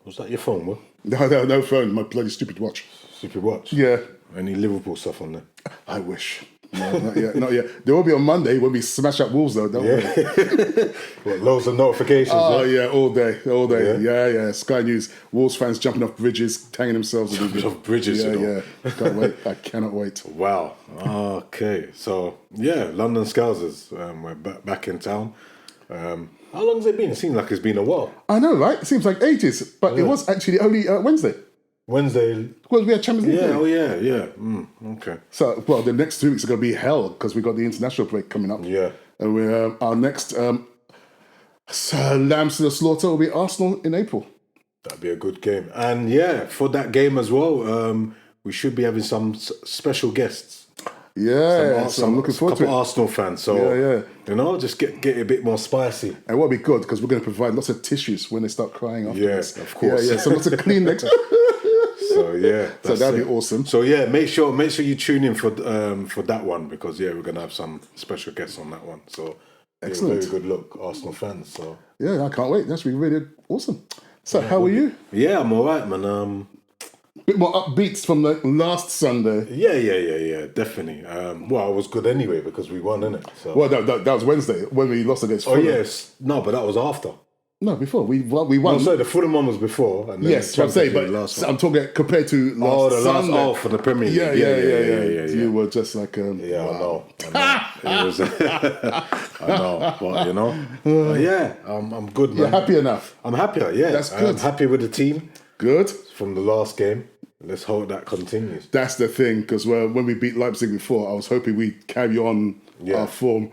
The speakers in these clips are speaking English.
Was that your phone, bro? No phone. My bloody stupid watch. Stupid watch? Yeah. Any Liverpool stuff on there? I wish. No, not yet. Not yet. There will be on Monday when we smash up Wolves, though, don't we? What, loads of notifications? Oh, yeah, all day. Yeah. Sky News. Wolves fans jumping off bridges, hanging themselves. Jumping off bridges, Yeah. Can't wait. I cannot wait. Wow. Okay. So, yeah, London Scousers. We're back in town. How long has it been? It seems like it's been a while. I know, right? It seems like ages. But it was actually only Wednesday. Wednesday. Because we had Champions League. Yeah. Okay. So, well, the next 2 weeks are going to be hell because we've got the international break coming up. Yeah. And we're, our next lambs to the slaughter will be Arsenal in April. That'd be a good game. And yeah, for that game as well, we should be having some special guests. Yeah, so I'm looking forward to it. Couple Arsenal fans, so just get it a bit more spicy. And what'll be good because we're going to provide lots of tissues when they start crying afterwards. Yeah, of course. Yeah. So lots of Kleenex. So that'd be awesome. So yeah, make sure you tune in for that one because we're going to have some special guests on that one. So excellent, very good look, Arsenal fans. So yeah, I can't wait. That's really really awesome. So how are you? Yeah, I'm all right, man. Bit more upbeats from the last Sunday. Yeah, definitely. Well, it was good anyway because we won, innit? So. Well, that was Wednesday when we lost against Fulham. Oh yes, no, but that was after. No, before we won. No, sorry, the Fulham one was before. And then yes, I'm saying, but I'm talking compared to last Sunday. For the Premier League. Yeah. You were just like, I know. It was. I know, but I'm good, man. You're happy enough. I'm happier. Yeah, that's good. I'm happy with the team. Good from the last game. Let's hope that continues. That's the thing, because when we beat Leipzig before, I was hoping we'd carry on our form.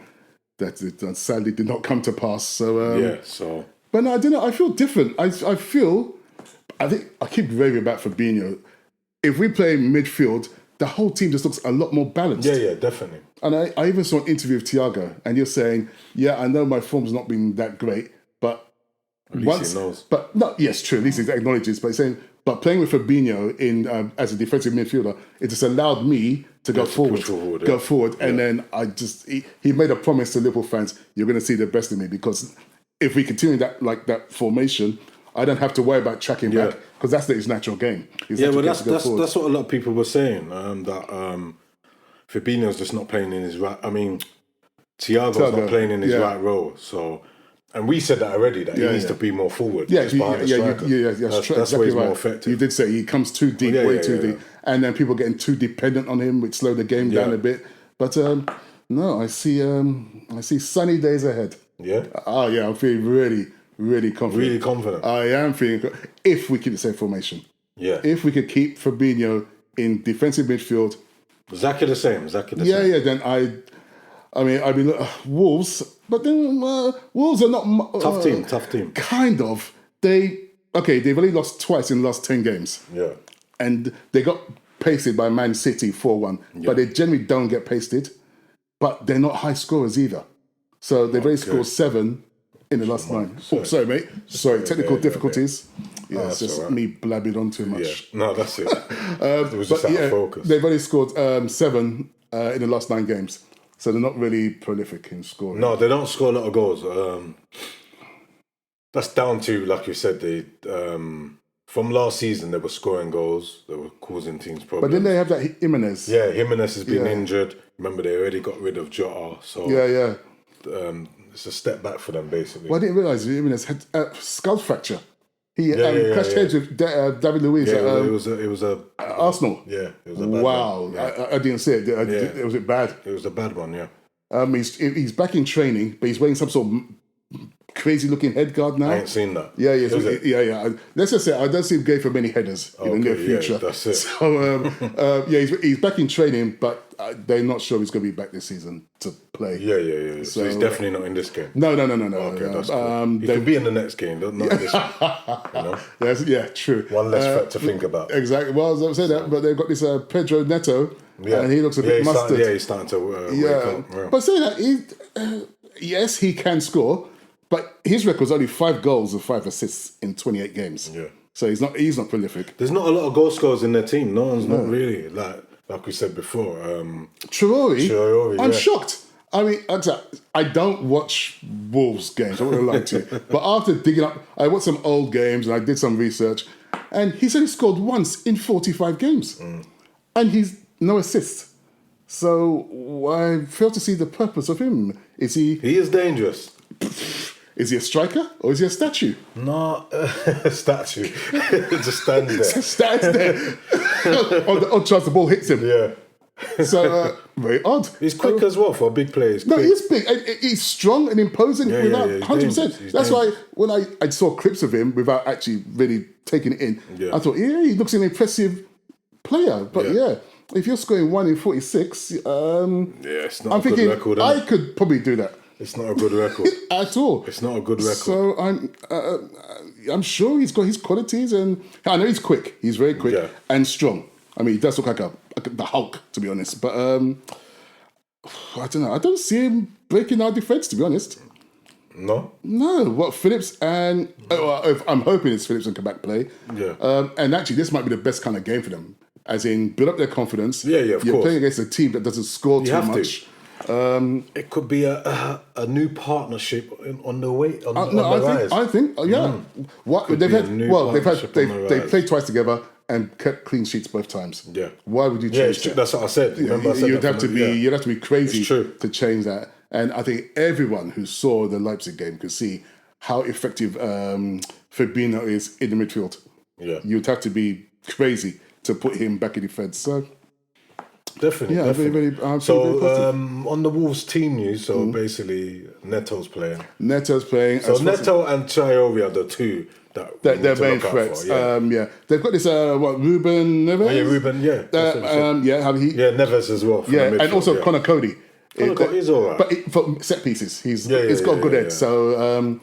That sadly did not come to pass. So but no, I don't know. I feel different. I think I keep raving about Fabinho. If we play midfield, the whole team just looks a lot more balanced. Yeah, definitely. And I even saw an interview of Thiago, and you're saying, I know my form's not been that great, but at least he knows. But no, yes, true. At least he acknowledges. But he's saying, but playing with Fabinho in as a defensive midfielder, it just allowed me to go forward. And then he made a promise to Liverpool fans: you're going to see the best of me, because if we continue that formation, I don't have to worry about tracking back, because that's his natural game. That's what a lot of people were saying, that Fabinho's just not playing in his right. I mean, Thiago's not playing in his right role. So, and we said that already, that he needs to be more forward. That's where he's more effective. You did say he comes too deep, way too deep, and then people getting too dependent on him, which slow the game down a bit. But no, I see sunny days ahead. Yeah. I'm feeling really, really confident. Really confident. I am feeling if we keep the same formation. Yeah. If we could keep Fabinho in defensive midfield. Exactly the same. Yeah. Then I mean, Wolves, but then Wolves are not tough team. Kind of. They've only lost twice in the last 10 games. Yeah. And they got pasted by Man City 4-1. Yeah. But they generally don't get pasted. But they're not high scorers either. So they've only scored 7 in the last 9. Oh, sorry, mate. Sorry, technical difficulties. Yeah, it's just me blabbing on too much. Yeah. No, that's it. It was just out of focus. They've only scored 7 in the last 9 games. So they're not really prolific in scoring. No, they don't score a lot of goals. That's down to, like you said, from last season they were scoring goals. They were causing teams problems. But then they have that Jimenez. Yeah, Jimenez has been injured. Remember, they already got rid of Jota. So it's a step back for them, basically. Well, I didn't realise Jimenez had a skull fracture. He crashed heads with David Luiz. Yeah, it was a Arsenal. Yeah, it was a bad one. Yeah. I didn't see it. Was it bad? It was a bad one, yeah. He's back in training, but he's wearing some sort of crazy looking head guard now. I ain't seen that. Yeah. Let's just say I don't see him going for many headers in the near future. Yeah, that's it. So he's back in training, but they're not sure he's going to be back this season to play. Yeah. So he's definitely not in this game. No. Okay, that's cool. He could be in the next game, not this one. Yeah, true. One less threat to think about. Exactly. Well, I was saying that, but they've got this Pedro Neto, and he looks a bit mustard. He's starting to wake up. Yeah. But saying that, yes, he can score. But his record's only 5 goals and 5 assists in 28 games. Yeah. So he's not prolific. There's not a lot of goal scorers in their team. No one's not really like we said before. Traore. I'm shocked. I mean, I don't watch Wolves games, I wouldn't lie to you. But after digging up, I watched some old games and I did some research, and he's only scored once in 45 games. And he's no assists. So I fail to see the purpose of him. Is he... He is dangerous. Is he a striker or is he a statue? No, statue. Just stands there. Stands there. Odd chance the ball hits him. Yeah. So, very odd. He's quick as well for a big player. No, he's big. He's strong and imposing without 100%. That's why when I saw clips of him without actually really taking it in, I thought, he looks an impressive player. But if you're scoring 1 in 46, it's not I'm a good record. I could probably do that. It's not a good record. At all. It's not a good record. So I'm sure he's got his qualities, and I know he's quick. He's very quick and strong. I mean, he does look like the Hulk, to be honest. But I don't know. I don't see him breaking our defence, to be honest. No? No. What, Phillips and... I'm hoping it's Phillips and Kabak play. Yeah. And actually, this might be the best kind of game for them. As in, build up their confidence. Yeah, of course. You're playing against a team that doesn't score too much. It could be a new partnership on the way. I think, What they've played twice together and kept clean sheets both times. Yeah. Why would you change that? That's what I said. You'd have to be crazy to change that. And I think everyone who saw the Leipzig game could see how effective Firmino is in the midfield. Yeah. You'd have to be crazy to put him back in defence. So. Definitely. Very, so on the Wolves team news, basically Neto's playing. So Neto and Traore are the two that they're main threats. They've got this Ruben Neves. Oh, yeah, Ruben. Yeah. Neves as well. And also Connor Cody. He's all right. But for set pieces, he's got a good head. So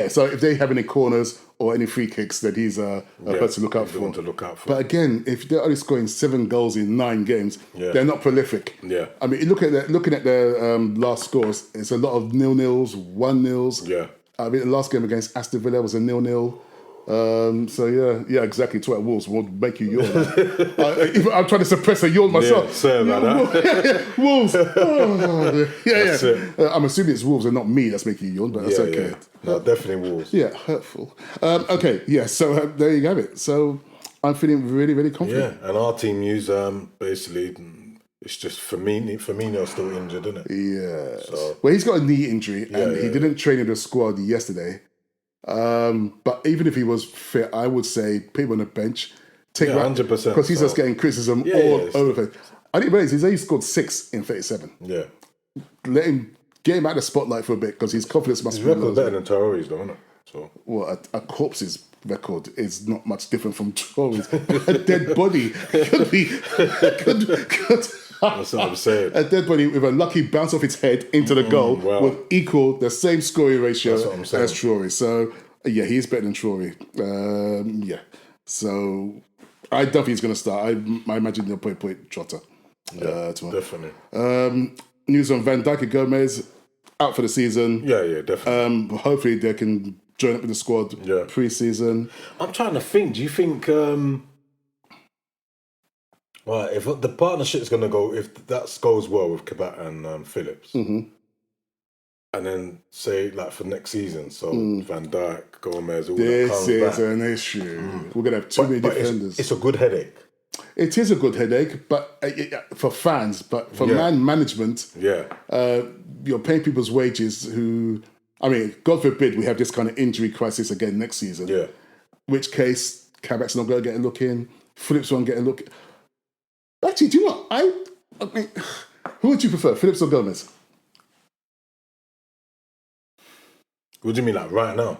so if they have any corners or any free kicks, then he's a person to look out for. But again, if they're only scoring 7 goals in 9 games, they're not prolific. Yeah. I mean, looking at their last scores, it's a lot of 0-0s, 1-0s. Yeah. I mean, the last game against Aston Villa was a 0-0. Exactly. Talk about Wolves will make you yawn. I'm trying to suppress a yawn myself. Sorry about that. Wolves. I'm assuming it's Wolves and not me that's making you yawn, but that's okay. Yeah. No, definitely Wolves. Yeah, hurtful. So there you have it. So I'm feeling really, really confident. Yeah, and our team news, basically, it's just Firmino's still injured, isn't it? Yeah. So, well, he's got a knee injury and he didn't train in the squad yesterday. But even if he was fit, I would say put him on the bench. 100%. Because he's just getting criticism all over the place. I didn't realize he's only scored 6 in 37. Yeah. Get him out of the spotlight for a bit because his confidence must be low. His record's better than Traore's, though, isn't it? So. Well, a corpse's record is not much different from Traore's. A dead body could That's what I'm saying. A dead body with a lucky bounce off its head into the goal would equal the same scoring ratio as Traore. So, he's better than Traore. So, I don't think he's going to start. I imagine they'll play Jota. Definitely. News on Van Dijk and Gomez out for the season. Yeah, definitely. Hopefully they can join up with the squad pre-season. I'm trying to think. Do you think... if the partnership's going to go, if that goes well with Kabak and Phillips, and then say for next season, so Van Dijk, Gomez, all that comes back. This is an issue. We're going to have too many defenders. It's a good headache. It is a good headache, but for fans, but for man management, you're paying people's wages who, I mean, God forbid we have this kind of injury crisis again next season. Yeah. Which case, Kabak's not going to get a look in, Phillips won't get a look. Actually, do you know what? I mean, who would you prefer, Phillips or Gomez? What do you mean, right now?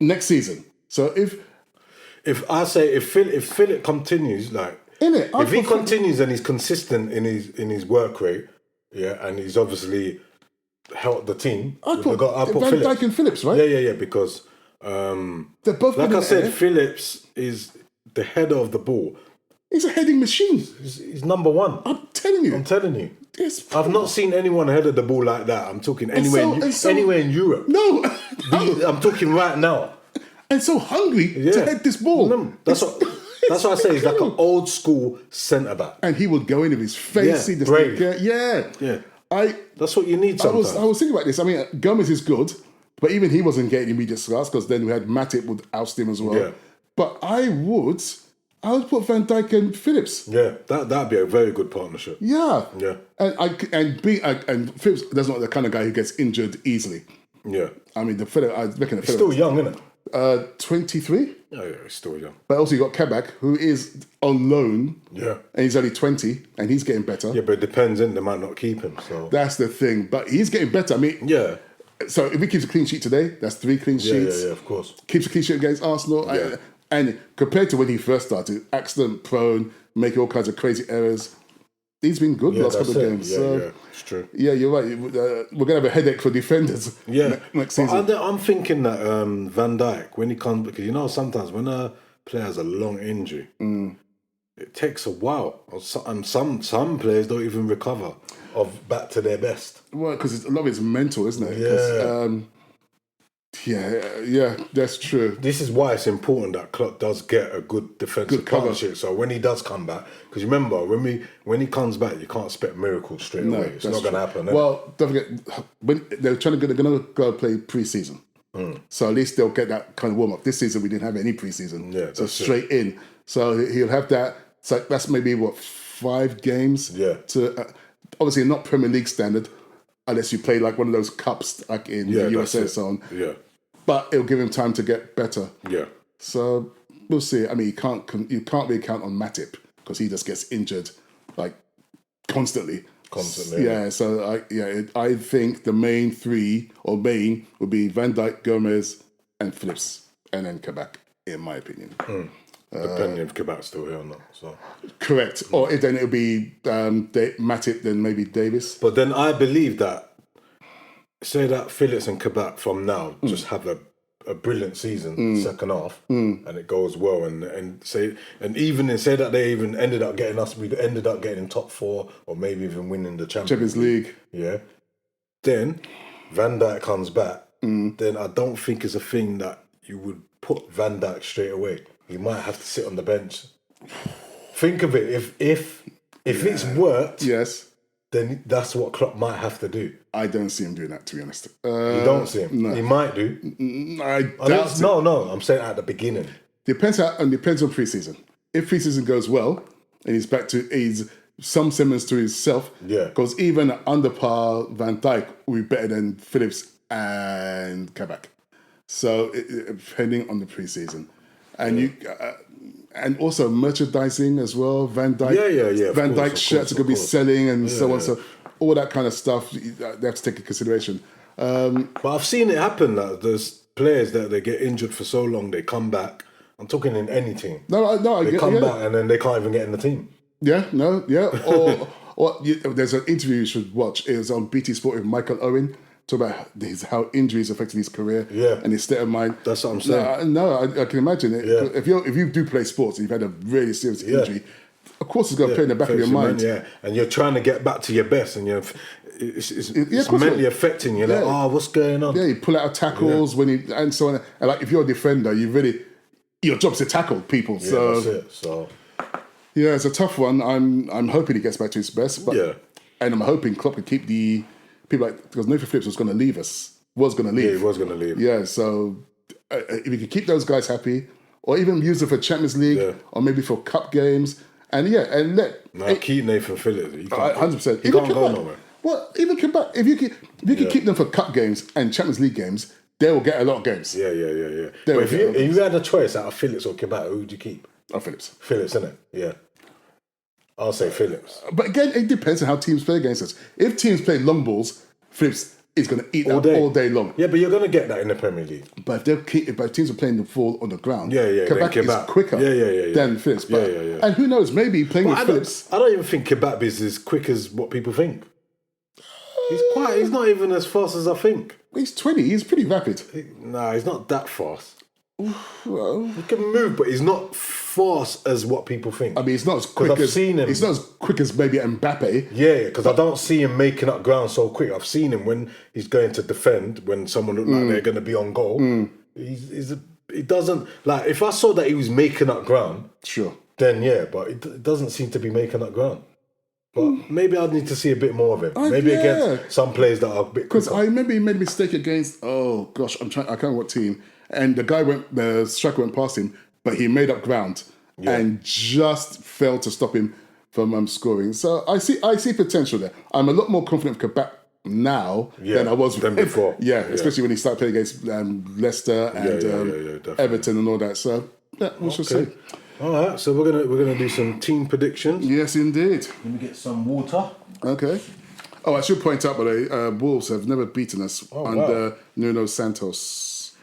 Next season. So if Philip continues, if he continues and he's consistent in his work rate, and he's obviously helped the team. I'd put Van Dijk and Phillips, right? Yeah, because they're both like I said, Phillips is the header of the ball. He's a heading machine. He's number one. I'm telling you. I've not seen anyone header the ball like that. I'm talking anywhere in Europe. No. I'm talking right now. And so hungry to head this ball. No, that's what I say. He's like an old school centre back. And he would go in with his face. Brave. Yeah. That's what you need sometimes. I was thinking about this. I mean, Gomez is good, but even he wasn't getting immediate starts because then we had Matip would oust him as well. Yeah. But I would put Van Dijk and Phillips. Yeah, that'd be a very good partnership. Yeah. Yeah. And Phillips is not the kind of guy who gets injured easily. Yeah. I mean, I reckon he's still young, isn't it? 23. Oh, yeah, he's still young. But also you got Kabak, who is on loan. Yeah. And he's only 20, and he's getting better. Yeah, but it depends, and they might not keep him. So that's the thing. But he's getting better. I mean, yeah. So if he keeps a clean sheet today, that's 3 clean sheets. Yeah, of course. Keeps a clean sheet against Arsenal. Yeah. And compared to when he first started, accident prone, making all kinds of crazy errors, he's been good last couple of games. Yeah, it's true. Yeah, you're right. We're going to have a headache for defenders next season. I'm thinking that Van Dijk, when he comes, because sometimes when a player has a long injury, it takes a while. And some players don't even recover back to their best. Well, because a lot of it's mental, isn't it? Yeah. Yeah, that's true. This is why it's important that Klopp does get a good defensive partnership. So when he does come back, because remember, when he comes back, you can't expect miracles straight away. It's not going to happen. Well, don't forget, when they're going to go play pre-season. So at least they'll get that kind of warm-up. This season, we didn't have any pre-season. Yeah, so straight in. So he'll have that. So that's maybe, 5 games? Yeah. To obviously not Premier League standard, unless you play like one of those cups like in the USA and so on. Yeah. But it'll give him time to get better. Yeah. So we'll see. I mean, you can't really count on Matip because he just gets injured like constantly. Yeah. So I think the main 3 would be Van Dijk, Gomez, and Phillips, and then Kabak, in my opinion. Depending if Kabak's still here or not. So correct. Or then it'll be Matip, then maybe Davis. But then I believe that, say that Phillips and Kabak from now just have a brilliant season, second half, and it goes well, and even say that they even ended up getting top 4, or maybe even winning the Champions League. Yeah. Then Van Dijk comes back. Then I don't think it's a thing that you would put Van Dijk straight away. He might have to sit on the bench. Think of it. If it's worked, yes, then that's what Klopp might have to do. I don't see him doing that, to be honest. You don't see him? No. He might do. I doubt it. No. I'm saying at the beginning. Depends on pre-season. If pre-season goes well and he's back to some semblance to himself, because even under par Van Dijk will be better than Phillips and Kabak. So depending on the pre-season. And and also merchandising as well. Van Dijk, Van Dijk shirts are going to be selling and so on. So all that kind of stuff they have to take into consideration. But I've seen it happen that there's players that they get injured for so long they come back. I'm talking in any team. They come back and then they can't even get in the team. Or there's an interview you should watch. It was on BT Sport with Michael Owen. Talk about how injuries affected his career and his state of mind. That's what I'm saying. I can imagine it. Yeah. If you do play sports and you've had a really serious injury, of course it's going to play in the back of your mind. And you're trying to get back to your best, and it's mentally affecting you. Like, what's going on? Yeah, you pull out of tackles and so on. And like if you're a defender, your job's to tackle people. Yeah, so that's it. So it's a tough one. I'm hoping he gets back to his best. But, and I'm hoping Klopp can keep the people because Nathan Phillips was going to leave. Yeah, he was going to leave. Yeah, so if you can keep those guys happy, or even use it for Champions League, or maybe for cup games, keep Nathan Phillips. 100%. He can't go nowhere. Well, even come back if you can keep them for cup games and Champions League games, they will get a lot of games. Yeah. But if you had a choice out of Phillips or Kabak, who would you keep? Phillips. Phillips, isn't it? Yeah. I'll say Phillips. But again, it depends on how teams play against us. If teams play long balls, Phillips is going to eat all day long. Yeah, but you're going to get that in the Premier League. But if teams are playing the ball on the ground, Kabak is quicker than Phillips. But, and who knows, maybe playing with Phillips... I don't even think Kabak is as quick as what people think. He's not even as fast as I think. He's 20, he's pretty rapid. He's not that fast. Well, he can move, but he's not fast as what people think. I mean, he's not as quick as seen him. He's not as quick as maybe Mbappe. Yeah, because I don't see him making up ground so quick. I've seen him when he's going to defend, when someone looks like they're going to be on goal. He doesn't like. If I saw that he was making up ground, sure, then but it doesn't seem to be making up ground. But maybe I'd need to see a bit more of him. Maybe against some players that are a bit. Because I remember he made a mistake against. Oh gosh, I can't remember what team. And the striker went past him, but he made up ground and just failed to stop him from scoring. So I see potential there. I'm a lot more confident with Kabak now than I was before. Especially when he started playing against Leicester and Everton and all that. So we shall see. All right, so we're gonna do some team predictions. Yes, indeed. Let me get some water. Okay. Oh, I should point out, by the way, Wolves have never beaten us under Nuno Santos.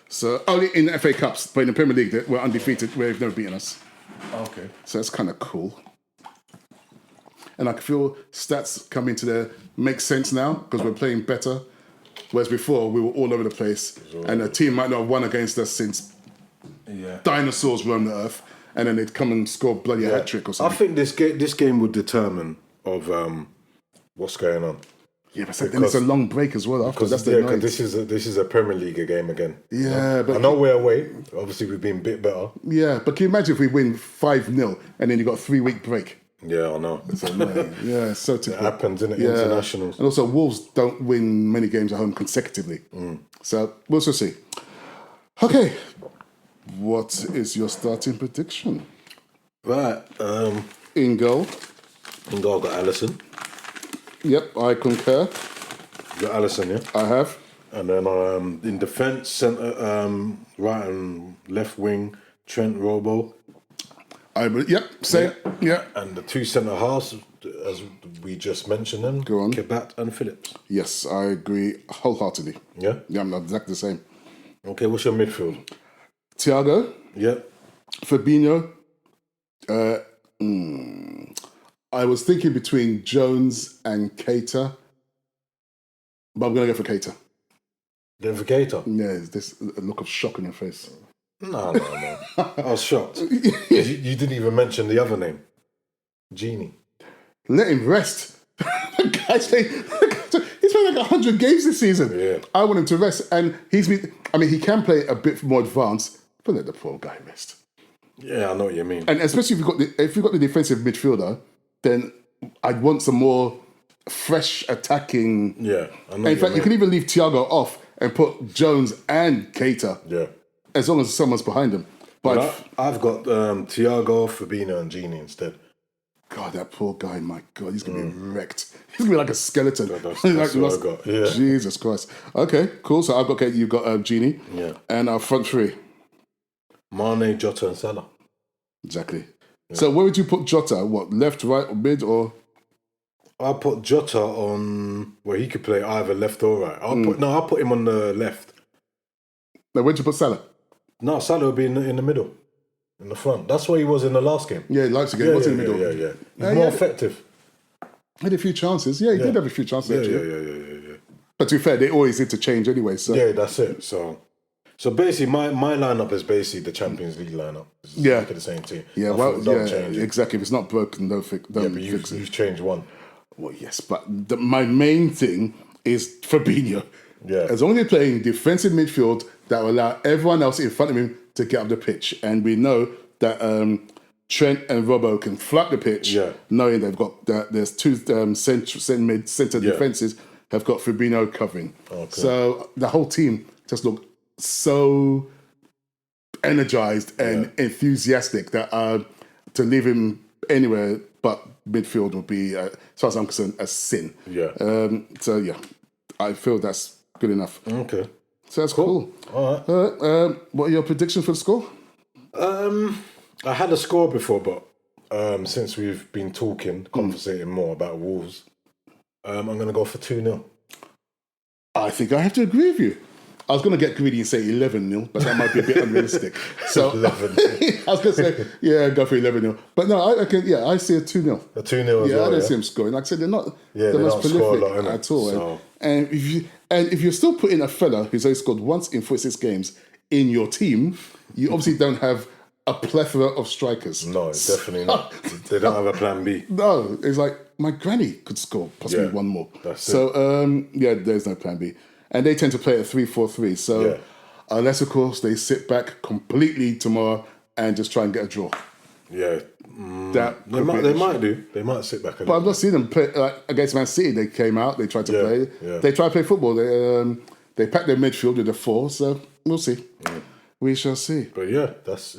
So only in the FA Cups, but in the Premier League, we're undefeated. They've never beaten us. Okay. So that's kind of cool. And I feel stats coming to there make sense now because we're playing better. Whereas before, we were all over the place. And the team might not have won against us since dinosaurs roamed the earth. And then they'd come and score bloody hat-trick or something. I think this game would determine of what's going on. Yeah, but then it's a long break as well after. That's the because this is a Premier League game again. Yeah, but I know we're away. Obviously, we've been a bit better. Yeah, but can you imagine if we win 5-0 and then you got a 3-week break? Yeah, I know. It's annoying. Yeah, it's so typical. It happens in internationals. And also, Wolves don't win many games at home consecutively. So we'll just see. Okay, what is your starting prediction? Right. In goal? In goal, I've got Alisson. Yep, I concur. You got Alisson, yeah? I have. And then in defence, centre, right and left wing, Trent, Robo. Same. Yeah. And the two centre halves, as we just mentioned them, Go on. Kebat and Phillips. Yes, I agree wholeheartedly. Yeah? Yeah, I'm exactly the same. Okay, what's your midfield? Thiago. Yeah. Firmino. I was thinking between Jones and Keita, but I'm going to go for Keita. Then for Keita? Yeah, there's this look of shock on your face. No. I was shocked. You didn't even mention the other name. Genie. Let him rest. He's played like 100 games this season. Yeah. I want him to rest. And he can play a bit more advanced, but let the poor guy rest. Yeah, I know what you mean. And especially if you've got the defensive midfielder, then I'd want some more fresh attacking. Yeah, I know. In fact, you can even leave Thiago off and put Jones and Keita. Yeah. As long as someone's behind them. But I've got Thiago, Firmino, and Genie instead. God, that poor guy, my God, he's going to be wrecked. He's going to be like a skeleton. That's what I got, yeah. Jesus Christ. Okay, cool. So I've got, you've got Genie. Yeah. And our front three. Mane, Jota, and Salah. Exactly. Yeah. So where would you put Jota? What, left, right, or mid, or? I'll put Jota on where he could play either left or right. I'll put him on the left. Now, where'd you put Salah? No, Salah would be in the middle. In the front. That's where he was in the last game. Yeah, he likes to get in the middle. Yeah. He's more effective. Had a few chances. Yeah, he did have a few chances, actually. Yeah. But to be fair, they always interchange anyway. So. Yeah, that's it. So basically, my lineup is basically the Champions League lineup. It's exactly the same team. Yeah, exactly. If it's not broken, don't fix it. You've changed one. Well, yes, but my main thing is Fabinho. Yeah. As long as they're playing defensive midfield, that will allow everyone else in front of him to get up the pitch. And we know that Trent and Robbo can flood the pitch, knowing they've got there's two centre defences have got Firmino covering. Okay. So the whole team just look so energised and enthusiastic that to leave him anywhere but midfield would be, as far as I'm concerned, a sin. Yeah. I feel that's good enough. Okay. So that's cool. All right. What are your predictions for the score? I had a score before, but since we've been conversating more about Wolves, I'm going to go for 2-0. I think I have to agree with you. I was going to get greedy and say 11-0, but that might be a bit unrealistic. So 11. I was going to say, go for 11-0. But no, I see a 2-0. A 2-0 as well, I don't see them scoring. Like I said, they're not the most prolific at all. So. And if you're still putting a fella who's only scored once in 46 games in your team, you obviously don't have a plethora of strikers. No, definitely not. They don't have a plan B. No, it's like my granny could score possibly one more. There's no plan B. And they tend to play at 3-4-3. So unless, of course, they sit back completely tomorrow and just try and get a draw. Yeah. They might do. They might sit back a little. But I've not seen them play against Man City. They came out. They tried to play. Yeah. They tried to play football. They packed their midfield with a 4. So we'll see. Yeah. We shall see. But that's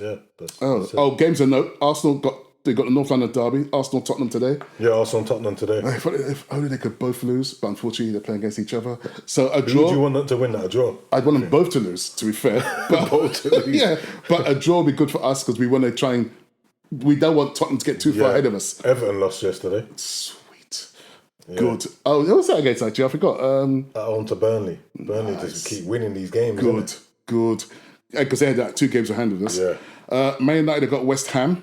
games of note. They got the North London derby. Arsenal Tottenham today. Yeah, Arsenal Tottenham today. If only they could both lose, but unfortunately they're playing against each other. So a draw. Who do you want them to win that? A draw? I'd want them both to lose, to be fair. But, both to lose. Yeah, but a draw would be good for us because we want to try and. We don't want Tottenham to get too far ahead of us. Everton lost yesterday. Sweet. Yeah. Good. Oh, what was that against actually? I forgot. At home to Burnley. Burnley just keep winning these games. Good. Because they had 2 games ahead of us. Yeah. Man United have got West Ham.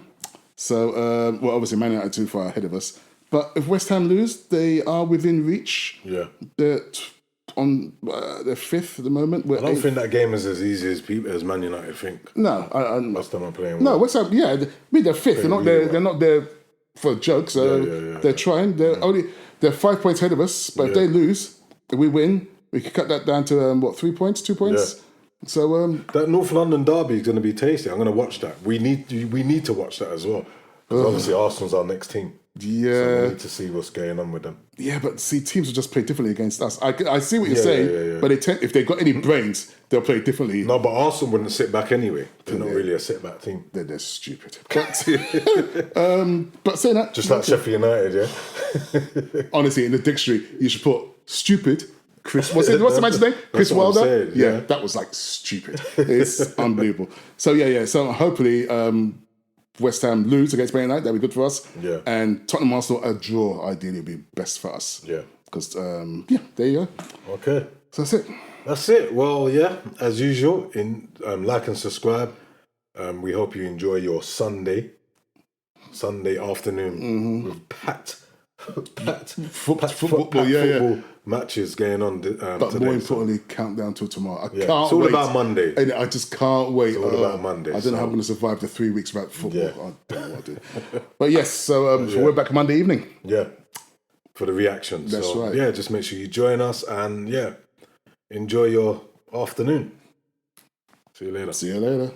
So, obviously Man United too far ahead of us. But if West Ham lose, they are within reach. Yeah. They're 5th at the moment. I don't think that game is as easy as Man United think. No. Last time I'm playing. No, West Ham, they're 5th. They're not there for a joke. So they're trying. They're 5 points ahead of us. But if they lose, if we win, we can cut that down to 3 points, 2 points. Yeah. So that North London derby is going to be tasty. I'm going to watch that. We need to watch that as well because obviously Arsenal's our next team. Yeah, so we need to see what's going on with them. Yeah, but see, teams will just play differently against us. I see what you're saying, but if they've got any brains, they'll play differently. No, but Arsenal wouldn't sit back anyway. They're not really a sit back team. They're stupid. But saying that, just like Sheffield United, yeah. Honestly, in the dictionary, you should put stupid. What's the man's name? Chris Wilder? Saying, yeah, that was like stupid. It's unbelievable. So So hopefully West Ham lose against Man United. That'd be good for us. Yeah. And Tottenham Arsenal a draw ideally would be best for us. Yeah. Because there you go. Okay. So that's it. That's it. Well, as usual, like and subscribe. We hope you enjoy your Sunday afternoon with packed football matches going on but today. More importantly, countdown till tomorrow. It's all about Monday. And I just can't wait. It's all about Monday. I don't know how I'm going to survive the 3 weeks without football. Yeah. I don't know what to do. But yes, so we're back Monday evening. Yeah, for the reaction. That's right. Yeah, just make sure you join us and enjoy your afternoon. See you later.